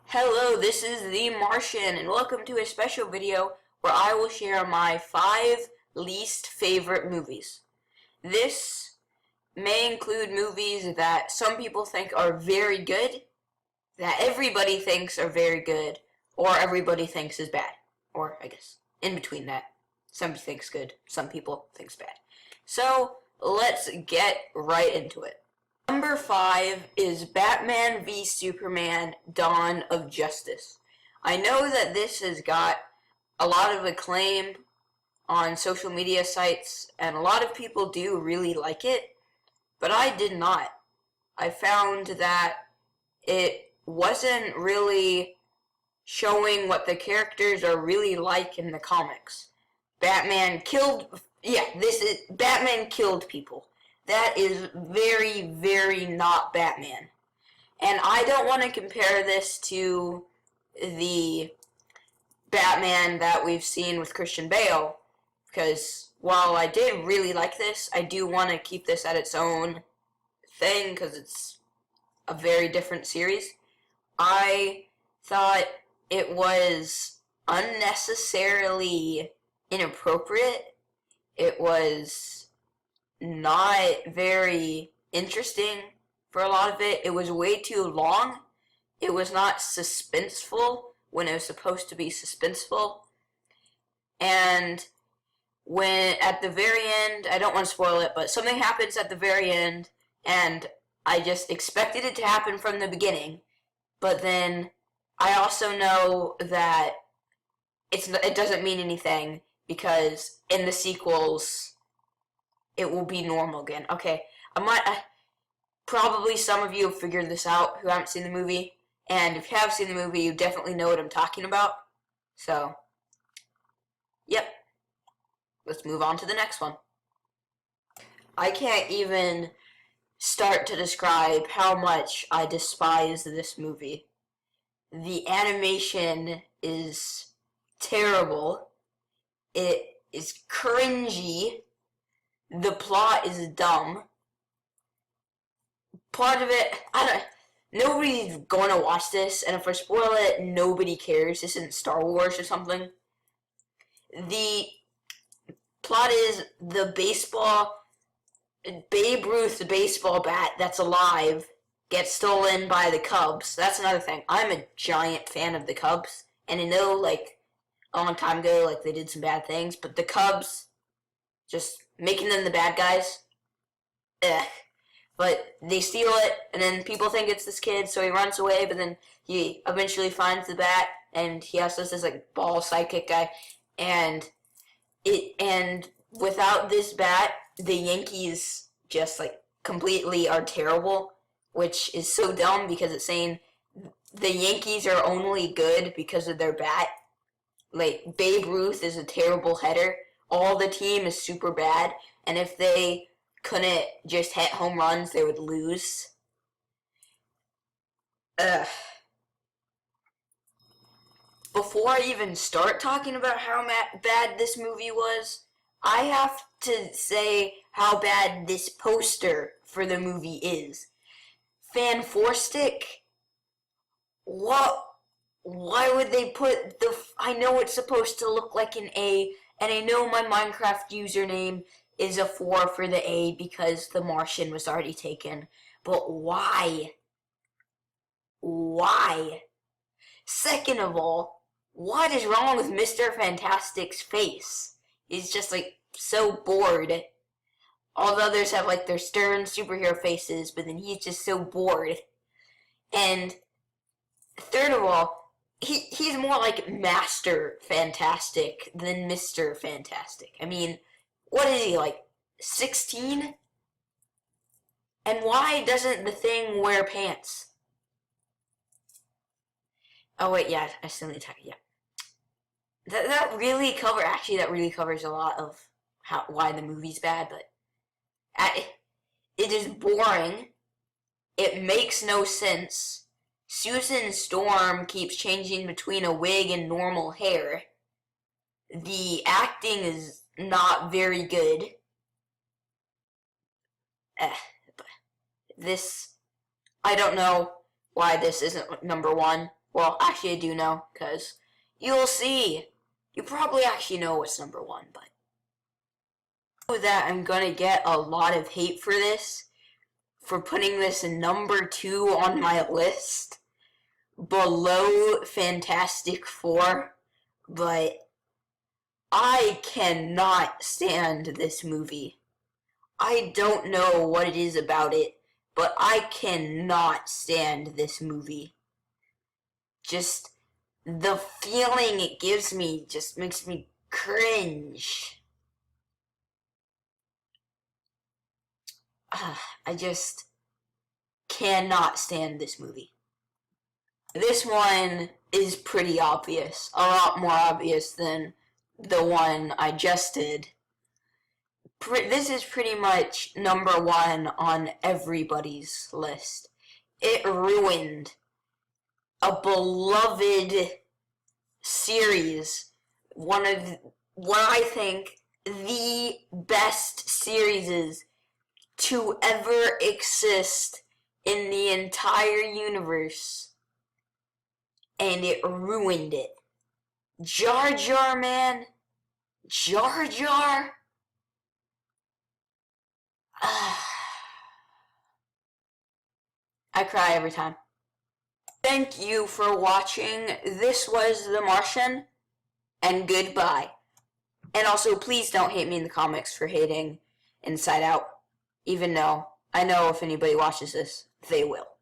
Hello, this is The Martian, and welcome to a special video where I will share my 5 least favorite movies. This may include movies that some people think are very good, that everybody thinks are very good, or everybody thinks is bad. Or, I guess, in between that. Some thinks good, some people thinks bad. So, let's get right into it. Number 5 is Batman v Superman: Dawn of Justice. I know that this has got a lot of acclaim on social media sites, and a lot of people do really like it, but I did not. I found that it wasn't really showing what the characters are really like in the comics. Batman killed people. That is very, very not Batman. And I don't want to compare this to the Batman that we've seen with Christian Bale, because while I did really like this, I do want to keep this at its own thing, because it's a very different series. I thought it was unnecessarily inappropriate. It was not very interesting for a lot of it. It was way too long. It was not suspenseful when it was supposed to be suspenseful. And when at the very end, I don't want to spoil it, but something happens at the very end, and I just expected it to happen from the beginning. But then I also know that it doesn't mean anything, because in the sequels it will be normal again. Okay, probably some of you have figured this out who haven't seen the movie, and if you have seen the movie, you definitely know what I'm talking about. So, yep. Let's move on to the next one. I can't even start to describe how much I despise this movie. The animation is terrible. It is cringy. The plot is dumb. Part of it, nobody's going to watch this, and if I spoil it, nobody cares. This isn't Star Wars or something. The plot is Babe Ruth's baseball bat that's alive gets stolen by the Cubs. That's another thing. I'm a giant fan of the Cubs, and I know, a long time ago, they did some bad things, but the Cubs, just making them the bad guys, but they steal it, and then people think it's this kid, so he runs away, but then he eventually finds the bat, and he also has this, ball sidekick guy, and without this bat, the Yankees just, completely are terrible, which is so dumb, because it's saying the Yankees are only good because of their bat. Babe Ruth is a terrible hitter. All the team is super bad, and if they couldn't just hit home runs, they would lose. Ugh. Before I even start talking about how bad this movie was, I have to say how bad this poster for the movie is. Fanforstic? What? Why would they put I know it's supposed to look like an A, and I know my Minecraft username is a 4 for the A because The Martian was already taken. But why? Why? Second of all, what is wrong with Mr. Fantastic's face? He's just, so bored. All the others have, their stern superhero faces, but then he's just so bored. And third of all, he's more like Master Fantastic than Mr. Fantastic. I mean, what is he, 16? And why doesn't the Thing wear pants? Oh wait, yeah, I still need to talk, yeah. That really covers a lot of why the movie's bad, but it is boring. It makes no sense. Susan Storm keeps changing between a wig and normal hair. The acting is not very good. This, I don't know why this isn't number 1. Well, actually I do know, because you'll see. You probably actually know what's number 1, but I know that I'm gonna get a lot of hate for this, for putting this in number 2 on my list, below Fantastic Four, but I cannot stand this movie. I don't know what it is about it, but I cannot stand this movie. Just the feeling it gives me just makes me cringe. I just cannot stand this movie. This one is pretty obvious, a lot more obvious than the one I just did. This is pretty much number 1 on everybody's list. It ruined a beloved series, one of what I think the best series to ever exist in the entire universe, and it ruined it. Jar Jar, man. Jar Jar. I cry every time. Thank you for watching. This was The Martian, and goodbye. And also, please don't hate me in the comments for hating Inside Out, even though I know if anybody watches this, they will.